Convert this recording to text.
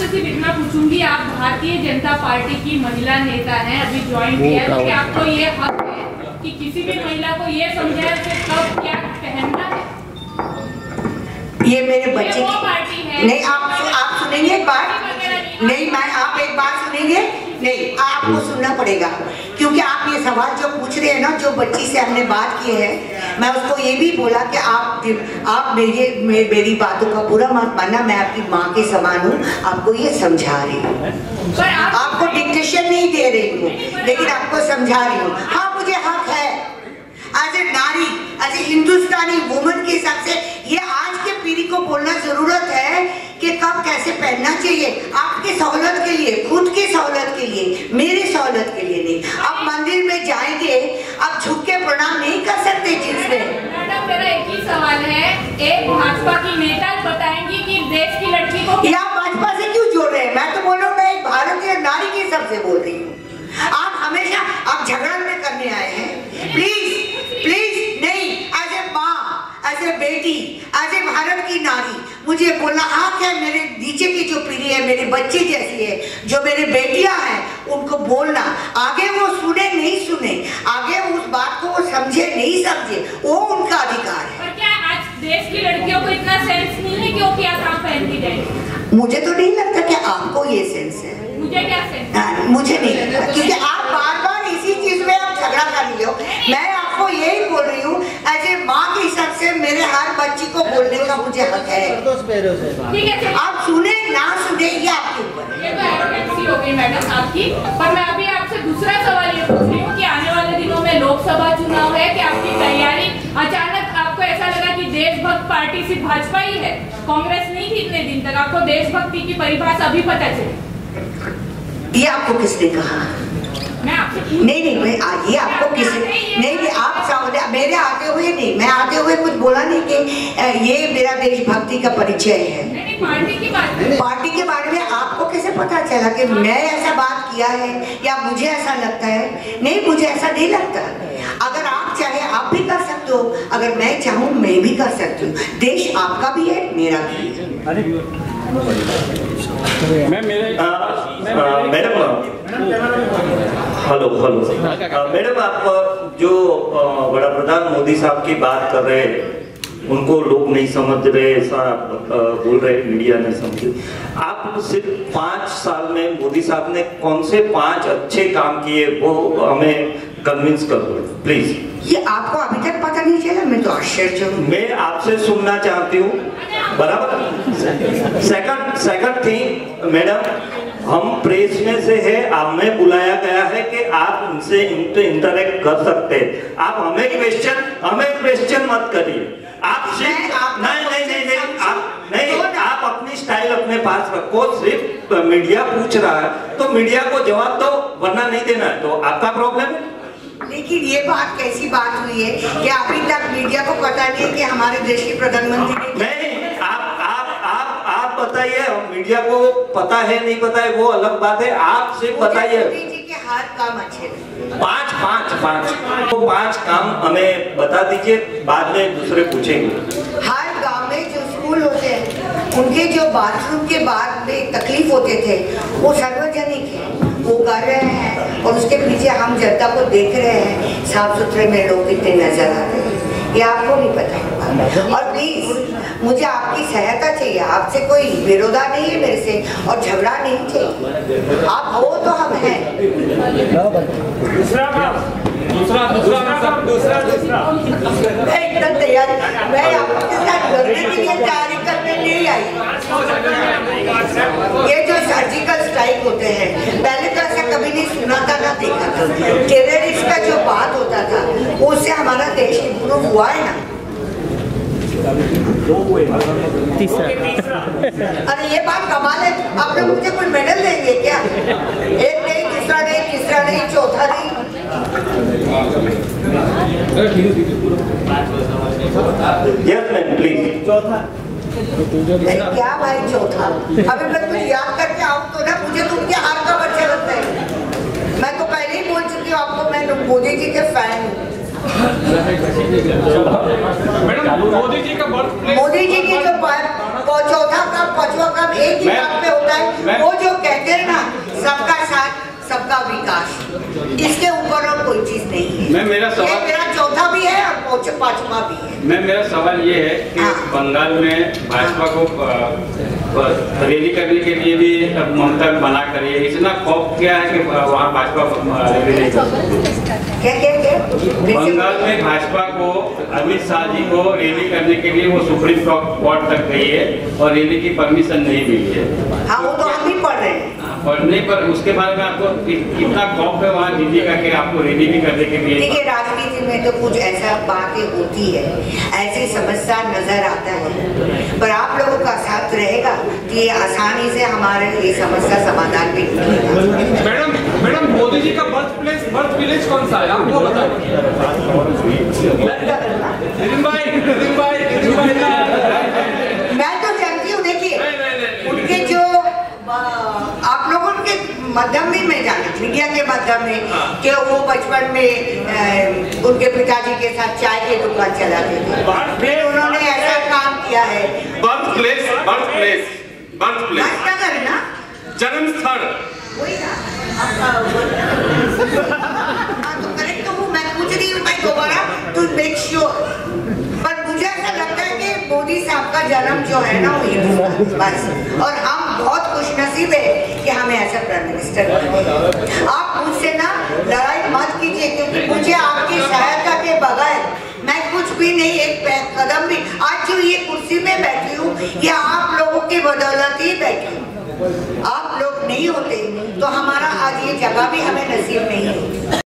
आपसे सिर्फ इतना पूछूंगी, आप भारतीय जनता पार्टी की महिला नेता हैं, अभी ज्वाइन किया है, तो आपको ये हक है कि किसी भी महिला को ये समझाए कि कब क्या पहनना है? ये मेरे बच्चे वो पार्टी है। नहीं, आप सुनेंगे एक बात? नहीं, आप एक बात सुनेंगे? नहीं, आपको सुनना पड़ेगा, क्योंकि आप ये सवाल जो पूछ रहे हैं ना, जो बच्ची से हमने बात की है, मैं उसको ये भी बोला कि आप मेरी बातों का बुरा मत मानना, मैं आपकी माँ के समान हूँ, आपको ये समझा रही हूँ, आपको डिक्टेशन नहीं दे रही हूँ, लेकिन आपको समझा रही हूँ। हाँ, मुझे हक है एज ए नारी, एज ए हिंदुस्तानी वुमन के हिसाब से ये आज के पीढ़ी को बोलना जरूरत है कि कब कैसे पहनना चाहिए, आपके सहूलत के लिए, खुद की सहूलत के लिए, मेरी सहूलत के लिए नहीं। अब मंदिर में जाएंगे, अब झुक के प्रणाम नहीं कर सकते जिसमें। मैडम, मेरा एक ही सवाल है, एक भाजपा की नेता बताएंगी कि देश की लड़की को, या भाजपा से क्यों जोड़ रहे हैं? मैं तो बोल रहा हूँ, मैं एक भारतीय नारी के हिसाब से बोल रही हूँ। आप हमेशा आप झगड़ा में करने आए हैं, प्लीज नहीं, एज ए माँ, एज ए बेटी, एज ए भारत की नारी मुझे बोलना हक है। मेरे नीचे की जो पीढ़ी है, मेरे बच्चे जैसी है, जो मेरे बेटियां हैं, उनको बोलना, आगे वो सुने नहीं सुने, आगे उस बात को वो समझे नहीं समझे, वो उनका अधिकार है। और क्या आज देश की लड़कियों को इतना सेंस नहीं है कि वो क्या काम पहन के जाए? मुझे तो नहीं लगता कि आपको ये सेंस है। मुझे क्या सेंस? मुझे नहीं लगता, क्योंकि आप बार इसी चीज में आप झगड़ा कर रही हो। मैं आपको यही बोल रही हूँ, एज ए माँ के हिसाब से मेरे हर बच्ची को बोलने का मुझे हक है। ठीक है, आप सुने ना सुने ये आपके ऊपर। ये तो एरोगेंसी हो गई मैडम आपकी। पर मैं अभी आपसे दूसरा सवाल ये पूछ रही हूँ कि आने वाले दिनों में लोकसभा चुनाव है, कि आपकी तैयारी, अचानक आपको ऐसा लगा कि देशभक्त पार्टी सिर्फ भाजपा ही है, कांग्रेस नहीं थी इतने दिन तक, आपको देशभक्ति की परिभाषा अभी पता चली? ये आपको किसने कहा? नहीं, ये आपको किसी नहीं, आप मेरे आते हुए नहीं, मैं आते हुए कुछ बोला नहीं कि ये मेरा देशभक्ति का परिचय है। पार्टी के बारे में आपको कैसे पता चला कि मैं ऐसा बात किया है या मुझे ऐसा लगता है? नहीं, मुझे ऐसा नहीं लगता। अगर आप चाहे आप भी कर सकते हो, अगर मैं चाहूँ मैं भी कर सकती हूँ। देश आपका भी है, मेरा भी है। मैडम, हेलो मैडम, आप जो बड़ा प्रधान मोदी साहब की बात कर रहे हैं, उनको लोग नहीं समझ रहे, ऐसा बोल रहे, मीडिया नहीं समझे। आप सिर्फ 5 साल में मोदी साहब ने कौन से 5 अच्छे काम किए, वो हमें कन्विंस कर दो प्लीज। ये आपको अभी तक पता नहीं चला? मैं तो आश्चर्य हूँ। मैं आपसे सुनना चाहती हूँ, बराबर। सेकंड थिंग मैडम, हम प्रेस में से है, हमें बुलाया गया है कि आप उनसे इंटरेक्ट कर सकते हैं। आप हमें क्वेश्चन मत करिए। आप सिर्फ नहीं, आप अपनी स्टाइल अपने पास रखो। सिर्फ मीडिया पूछ रहा है तो मीडिया को जवाब दो, वरना नहीं देना है तो आपका प्रॉब्लम है। लेकिन ये बात कैसी बात हुई है कि अभी तक मीडिया को पता नहीं कि हमारे देश के प्रधानमंत्री नहीं, आप बताइए, मीडिया को पता है नहीं पता है वो अलग बात है। आप सिर्फ बताइए। मोदी जी के हर काम अच्छे हैं। 5 काम हमें बता दीजिए, बाद में दूसरे पूछेंगे। हर गांव में जो स्कूल होते हैं, उनके जो बाथरूम के बाद में तकलीफ होते थे, वो सार्वजनिक है, वो कर रहे हैं, और उसके पीछे हम जनता को देख रहे हैं, साफ सुथरे में लोग कितने नजर आ रहे हैं, ये आपको भी पता होगा। और प्लीज मुझे आपकी सहायता चाहिए, आपसे कोई विरोधा नहीं है मेरे से, और झगड़ा नहीं चाहिए। आप हो तो हम हैं। मैं एकदम तैयार, मैं आपके साथ लड़ने के लिए तैयारी करने नहीं आई। ये जो सर्जिकल स्ट्राइक होते हैं, पहले तो ऐसा कभी नहीं सुना था ना देखा था। टेररिस्ट का जो बात होता था, उससे हमारा देश इम्प्रूव हुआ है ना। अरे ये बात कमाल है। आप लोग मुझे कोई मेडल देंगे क्या? एक नहीं, दूसरा नहीं, तीसरा नहीं, चौथा नहीं। Yes ma'am please. चौथा क्या भाई चौथा? अभी मैं कुछ याद करके आऊँ तो ना, मुझे तो उनके हाथ का बच्चा लगता है। मैं तो पहले ही बोल चुकी हूँ आपको, मैं मोदी जी के फैन हूँ। मोदी जी का मोदी जी की जो चौथा काम 5वां काम एक ही बात पे होता है, वो इसके ऊपर और कोई चीज नहीं है। मैं मेरा सवाल, ये मेरा चौथा भी है और पांचवा भी है। मैं मेरा सवाल ये है कि बंगाल में भाजपा को रैली करने के लिए भी ममता मना करी है, इतना खौफ क्या है कि वहाँ भाजपा रैली नहीं कर सकती? क्या बंगाल में भाजपा को अमित शाह जी को रैली करने के लिए वो सुप्रीम कोर्ट तक गई है और रैली की परमिशन नहीं मिली है। हाँ, वो तो हम भी पढ़ रहे हैं। पढ़ने पर उसके बारे में आपको कितना खौफ है वहाँ दीदी का कि आपको रैली भी करने के लिए? देखिए, राजनीति में तो कुछ ऐसा बातें होती है, ऐसी समस्या नजर आता है, पर आप लोगों का साथ रहेगा कि ये आसानी से हमारे ये समस्या समाधान भी मैडम मोदी जी का बर्थ विलेज कौन सा है आपको बताइए। मैं तो जानती हूँ। देखिए, उनके जो आप लोगों के माध्यम में मैं जानती, मीडिया के माध्यम में, कि वो बचपन में उनके पिताजी के साथ चाय की दुकान चलाते थे, फिर उन्होंने ऐसा काम किया है। बर्थ प्लेस है ना, जन्म स्थल वही ना तो करेक्ट तो हूँ, मैं पूछ रही हूँ मैं दोबारा टू मेक श्योर। पर मुझे ऐसा लगता है कि मोदी साहब का जन्म जो है ना वो हिंदुस्तान बस, और हम बहुत खुशनसीब है कि हमें ऐसा प्राइम मिनिस्टर। आप मुझसे ना लड़ाई मत कीजिए, क्योंकि मुझे आपकी सहायता के बगैर मैं कुछ भी नहीं, एक कदम भी। आज जो ये कुर्सी में बैठी हूँ, ये आप लोगों की बदौलत ही बैठी हूँ। आप लोग नहीं होते तो हमारा आज ये जगह भी हमें नसीब नहीं होती।